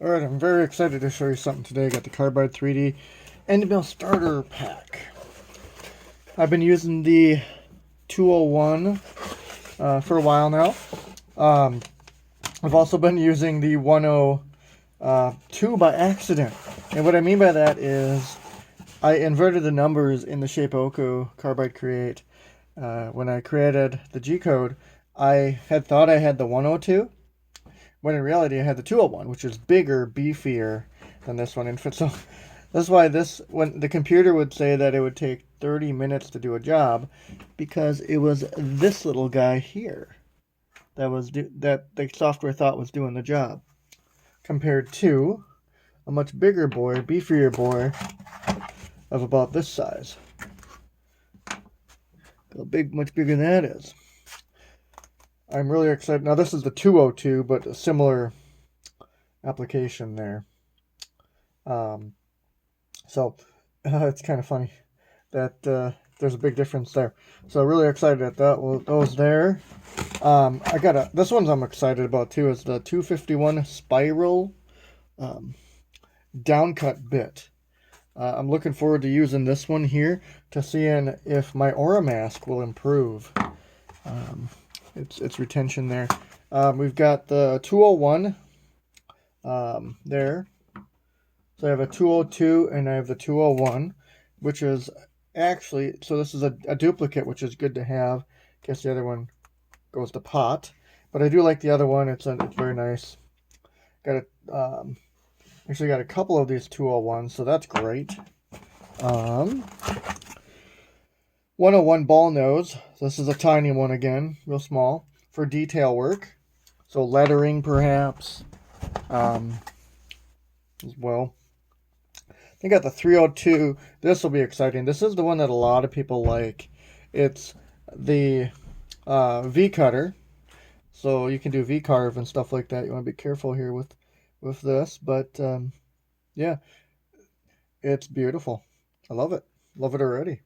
Alright, I'm very excited to show you something today. I got the Carbide 3D end mill starter pack. I've been using the 201 for a while now. I've also been using the 102 by accident. And what I mean by that is I inverted the numbers in the Shapeoko Carbide Create. When I created the G code, I had thought I had the 102. When in reality I had the 201, which is bigger, beefier than this one. And so that's why when the computer would say that it would take 30 minutes to do a job, because it was this little guy here that the software thought was doing the job, compared to a much bigger boy, beefier boy of about this size. Much bigger than that is. I'm really excited. Now this is the 202, but a similar application there. So it's kind of funny that there's a big difference there. So really excited at that. Well, those there. I got this one's I'm excited about too. Is the 251 spiral downcut bit. I'm looking forward to using this one here to seeing if my aura mask will improve. Its retention there. We've got the 201 there. So I have a 202 and I have the 201, which is actually, so this is a duplicate, which is good to have. I guess the other one goes to pot, but I do like the other one. It's very nice. Got actually got a couple of these 201s, so that's great. 101 ball nose. This is a tiny one again, real small, for detail work. So lettering perhaps as well. I got the 302. This will be exciting. This is the one that a lot of people like. It's the V cutter. So you can do V carve and stuff like that. You want to be careful here with this, but yeah, it's beautiful. I love it. Love it already.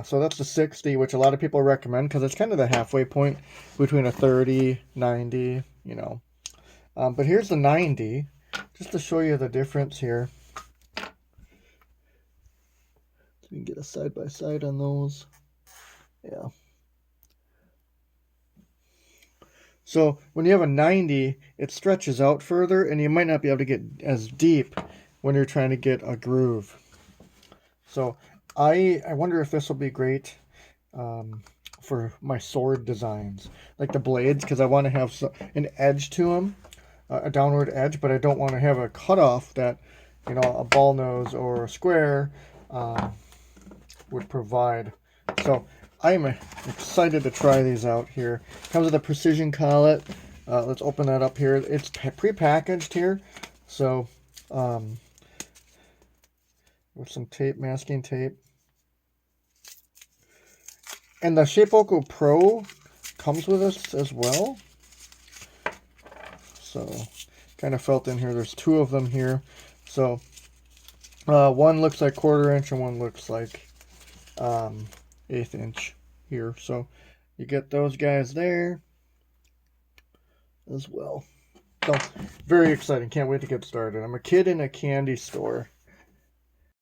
So that's the 60, which a lot of people recommend because it's kind of the halfway point between a 30, 90, you know. But here's the 90, just to show you the difference here. So we can get a side-by-side on those. Yeah. So when you have a 90, it stretches out further, and you might not be able to get as deep when you're trying to get a groove. So I wonder if this will be great for my sword designs, like the blades, because I want to have an edge to them, a downward edge, but I don't want to have a cutoff that, you know, a ball nose or a square would provide. So I'm excited to try these out here. Comes with a precision collet. Let's open that up here. It's pre-packaged here, so with some tape, masking tape. And the Shapeoko Pro comes with us as well. So kind of felt in here. There's two of them here. So one looks like 1/4 inch and one looks like 1/8 inch here. So you get those guys there as well. So very exciting. Can't wait to get started. I'm a kid in a candy store.